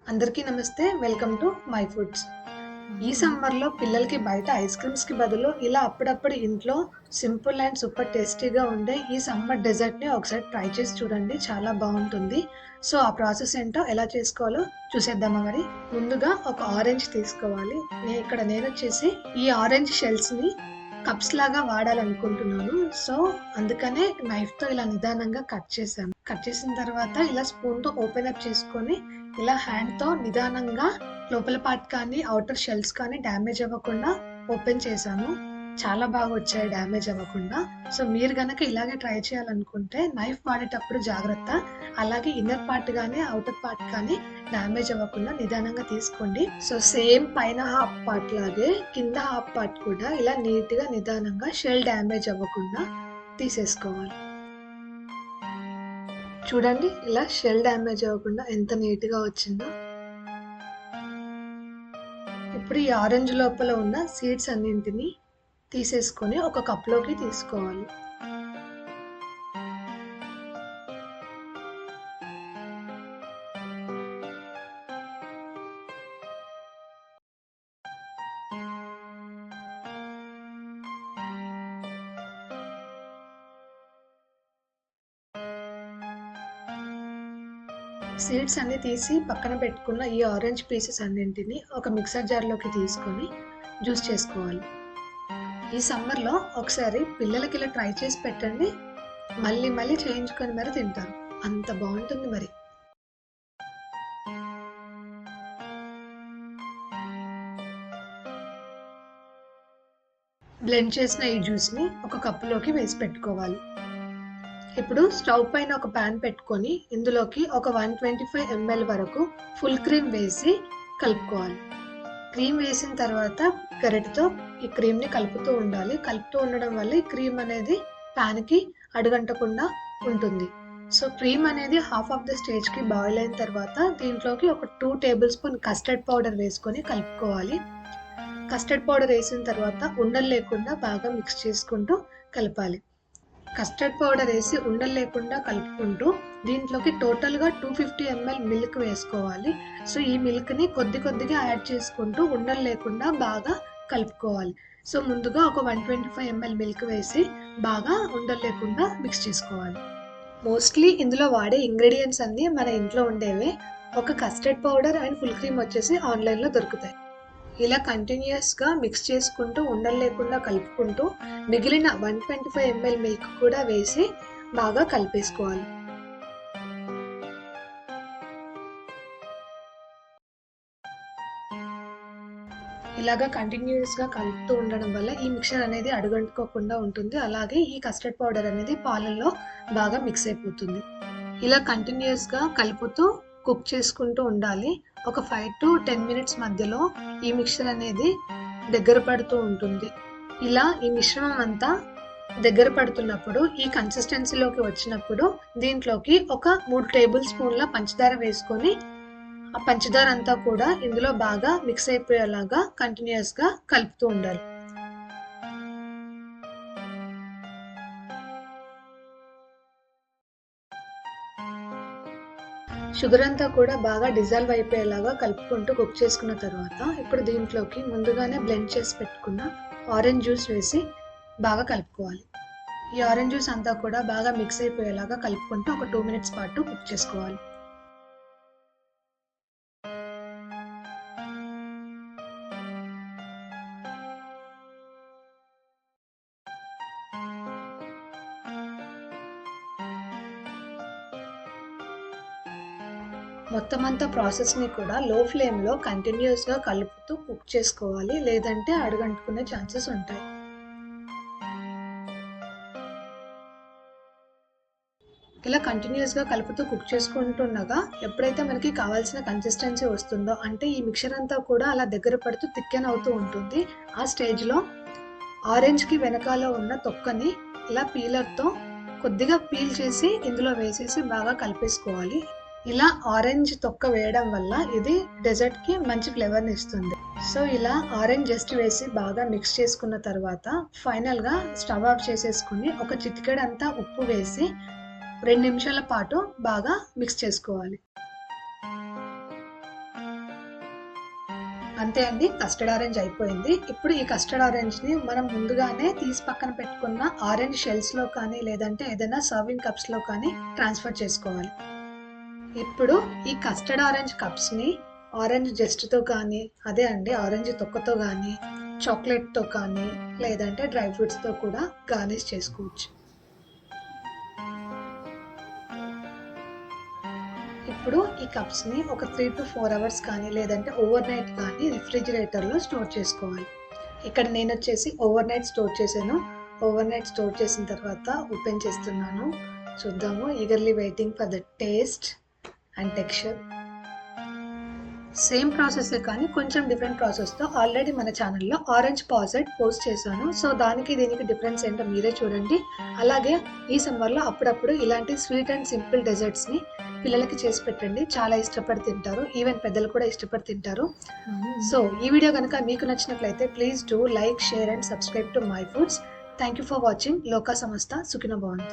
అందరికీ నమస్తే. Welcome to my foods. ఈ సమ్మర్‌లో పిల్లలకి బయట ఐస్ క్రీమ్స్‌కి బదులు ఇలా అప్పుడప్పుడు ఇంట్లో సింపుల్ అండ్ సూపర్ టేస్టీగా ఉండే ఈ సమ్మర్ డెజర్ట్‌ని ఒకసారి ట్రై చేసి చూడండి. చాలా బావుంటుంది. సో, ఆ ప్రాసెస్ ఏంటో ఎలా చేసుకోవాలో చూసేద్దామా మరి? ముందుగా ఒక ఆరెంజ్ తీసుకోవాలి. నేనొచ్చేసి ఈ ఆరెంజ్ షెల్స్‌ని కప్స్ లాగా వాడాలనుకుంటున్నాను. సో, అందుకనే నైఫ్‌తో ఇలా నిదానంగా కట్ చేశాను. కట్ చేసిన తర్వాత ఇలా స్పూన్‌తో ఓపెన్ అప్ చేసుకొని ఇలా హ్యాండ్‌తో నిదానంగా లోపల పార్ట్ కానీ, ఔటర్ షెల్స్ కానీ డ్యామేజ్ అవ్వకుండా ఓపెన్ చేశాను. చాలా బాగా వచ్చాయి డ్యామేజ్ అవ్వకుండా. సో, మీరు గనక ఇలాగే ట్రై చేయాలనుకుంటే నైఫ్ వాడేటప్పుడు జాగ్రత్త. అలాగే ఇన్నర్ పార్ట్ గానీ, ఔటర్ పార్ట్ కానీ డ్యామేజ్ అవ్వకుండా నిదానంగా తీసుకోండి. సో, సేమ్ పైన హాఫ్ పార్ట్ లాగే కింద హాఫ్ పార్ట్ కూడా ఇలా నీట్‌గా నిదానంగా షెల్ డ్యామేజ్ అవ్వకుండా తీసేసుకోవాలి. చూడండి ఇలా షెల్ డ్యామేజ్ అవ్వకుండా ఎంత నీట్‌గా వచ్చిందో. ఇప్పుడు ఈ ఆరెంజ్ లోపల ఉన్న సీడ్స్ అన్నింటిని తీసేసుకొని ఒక కప్‌లోకి తీసుకోవాలి. సీడ్స్ అన్ని తీసి పక్కన పెట్టుకున్న ఈ ఆరెంజ్ పీసెస్ అన్నింటిని ఒక మిక్సర్ జార్‌లోకి తీసుకొని జ్యూస్ చేసుకోవాలి. ఈ సమ్మర్‌లో ఒకసారి పిల్లలకి ఇలా ట్రై చేసి పెట్టండి. మళ్ళీ మళ్ళీ చేయించుకొని మరి తింటారు. అంత బావుంటుంది మరి. బ్లెండ్ చేసిన ఈ జ్యూస్‌ని ఒక కప్పులోకి వేసి పెట్టుకోవాలి. ఇప్పుడు స్టవ్ పైన ఒక పాన్ పెట్టుకొని ఇందులోకి ఒక 125 ml వరకు ఫుల్ క్రీమ్ వేసి కలుపుకోవాలి. క్రీమ్ వేసిన తర్వాత గరిటెతో ఈ క్రీమ్‌ని కలుపుతూ ఉండాలి. కలుపుతూ ఉండడం వల్ల ఈ క్రీమ్ అనేది పాన్‌కి అడుగంటకుండా ఉంటుంది. సో, క్రీమ్ అనేది హాఫ్ ఆఫ్ ద స్టేజ్‌కి బాయిల్ అయిన తర్వాత దీంట్లోకి ఒక 2 టేబుల్ స్పూన్ కస్టర్డ్ పౌడర్ వేసుకొని కలుపుకోవాలి. కస్టర్డ్ పౌడర్ వేసిన తర్వాత ఉండలు లేకుండా బాగా మిక్స్ చేసుకుంటూ కలపాలి. కస్టర్డ్ పౌడర్ వేసి ఉండలు లేకుండా కలుపుకుంటూ దీంట్లోకి టోటల్‌గా 250 ml మిల్క్ వేసుకోవాలి. సో, ఈ మిల్క్‌ని కొద్ది కొద్దిగా యాడ్ చేసుకుంటూ ఉండలు లేకుండా బాగా కలుపుకోవాలి. సో, ముందుగా ఒక 125 ml మిల్క్ వేసి బాగా ఉండలు లేకుండా మిక్స్ చేసుకోవాలి. మోస్ట్‌లీ ఇందులో వాడే ఇంగ్రీడియెంట్స్ అన్నీ మన ఇంట్లో ఉండేవే. ఒక custard powder and full cream వచ్చేసి ఆన్‌లైన్‌లో దొరుకుతాయి. ఇలా కంటిన్యూయస్‌గా మిక్స్ చేసుకుంటూ ఉండలు లేకుండా కలుపుకుంటూ మిగిలిన 125 ml మిల్క్ కూడా వేసి బాగా కలిపేసుకోవాలి. ఇలాగా కంటిన్యూయస్‌గా కలుపుతూ ఉండడం వల్ల ఈ మిక్చర్ అనేది అడుగంటుకోకుండా ఉంటుంది. అలాగే ఈ కస్టర్డ్ పౌడర్ అనేది పాలల్లో బాగా మిక్స్ అయిపోతుంది. ఇలా కంటిన్యూయస్‌గా కలుపుతూ కుక్ చేసుకుంటూ ఉండాలి. ఒక 5-10 మినిట్స్ మధ్యలో ఈ మిక్చర్ అనేది దగ్గర పడుతూ ఉంటుంది. ఇలా ఈ మిశ్రమం అంతా దగ్గర పడుతున్నప్పుడు ఈ కన్సిస్టెన్సీలోకి వచ్చినప్పుడు దీంట్లోకి ఒక 3 టేబుల్ స్పూన్ల పంచదార వేసుకొని ఆ పంచదార అంతా కూడా ఇందులో బాగా మిక్స్ అయిపోయేలాగా కంటిన్యూయస్‌గా కలుపుతూ ఉండాలి. షుగర్ అంతా కూడా బాగా డిజాల్వ్ అయిపోయేలాగా కలుపుకుంటూ కుక్ చేసుకున్న తర్వాత ఇప్పుడు దీంట్లోకి ముందుగానే బ్లెండ్ చేసి పెట్టుకున్న ఆరెంజ్ జ్యూస్ వేసి బాగా కలుపుకోవాలి. ఈ ఆరెంజ్ జ్యూస్ అంతా కూడా బాగా మిక్స్ అయిపోయేలాగా కలుపుకుంటూ ఒక 2 మినిట్స్ పాటు కుక్ చేసుకోవాలి. మొత్తం అంతా ప్రాసెస్‌ని కూడా లో ఫ్లేమ్‌లో కంటిన్యూయస్‌గా కలుపుతూ కుక్ చేసుకోవాలి. లేదంటే అడుగంటుకునే ఛాన్సెస్ ఉంటాయి. ఇలా కంటిన్యూయస్‌గా కలుపుతూ కుక్ చేసుకుంటుండగా ఎప్పుడైతే మనకి కావాల్సిన కన్సిస్టెన్సీ వస్తుందో అంటే ఈ మిక్చర్ అంతా కూడా అలా దగ్గర పడుతూ థికెన్ అవుతూ ఉంటుంది. ఆ స్టేజ్‌లో ఆరెంజ్‌కి వెనకాల ఉన్న తొక్కని ఇలా పీలర్‌తో కొద్దిగా పీల్ చేసి ఇందులో వేసేసి బాగా కలిపేసుకోవాలి. ఇలా ఆరెంజ్ తొక్క వేయడం వల్ల ఇది డెజర్ట్‌కి మంచి ఫ్లేవర్‌ని ఇస్తుంది. సో, ఇలా ఆరెంజ్ జస్ట్ వేసి బాగా మిక్స్ చేసుకున్న తర్వాత ఫైనల్‌గా స్టవ్ ఆఫ్ చేసేసుకొని ఒక చిటికెడంతా ఉప్పు వేసి 2 నిమిషాల పాటు బాగా మిక్స్ చేసుకోవాలి. అంతే అండి, కస్టర్డ్ ఆరెంజ్ అయిపోయింది. ఇప్పుడు ఈ కస్టర్డ్ ఆరెంజ్ని మనం ముందుగానే తీసి పక్కన పెట్టుకున్న ఆరెంజ్ షెల్స్లో కానీ లేదంటే ఏదైనా సర్వింగ్ కప్స్లో కానీ ట్రాన్స్ఫర్ చేసుకోవాలి. ఇప్పుడు ఈ కస్టర్డ్ ఆరెంజ్ కప్స్ని ఆరెంజ్ జెస్ట్తో కానీ, అదే అండి ఆరెంజ్ తొక్కతో కానీ, చాక్లెట్తో కానీ లేదంటే డ్రై ఫ్రూట్స్తో కూడా గార్నిష్ చేసుకోవచ్చు. ఇప్పుడు ఈ కప్స్ని ఒక 3 to 4 అవర్స్ కానీ లేదంటే ఓవర్ నైట్ కానీ రిఫ్రిజిరేటర్లో స్టోర్ చేసుకోవాలి. ఇక్కడ నేను వచ్చేసి ఓవర్ నైట్ స్టోర్ చేశాను. ఓవర్ నైట్ స్టోర్ చేసిన తర్వాత ఓపెన్ చేస్తున్నాను. చూద్దాము. Eagerly waiting for the taste and texture. Same ప్రాసెసే కానీ కొంచెం డిఫరెంట్ ప్రాసెస్తో ఆల్రెడీ మన ఛానల్లో ఆరెంజ్ పాజెట్ పోస్ట్ చేశాను. సో దానికి దీనికి డిఫరెన్స్ ఏంటో మీరే చూడండి. అలాగే ఈ సమ్మర్లో అప్పుడప్పుడు ఇలాంటి స్వీట్ అండ్ సింపుల్ డెజర్ట్స్ని పిల్లలకి చేసి పెట్టండి. చాలా ఇష్టపడి తింటారు. ఈవెన్ పెద్దలు కూడా ఇష్టపడి తింటారు. సో ఈ వీడియో కనుక మీకు నచ్చినట్లయితే please do like, share and subscribe to my foods. Thank you for watching. లోకా సమస్త సుఖినో భవంతు.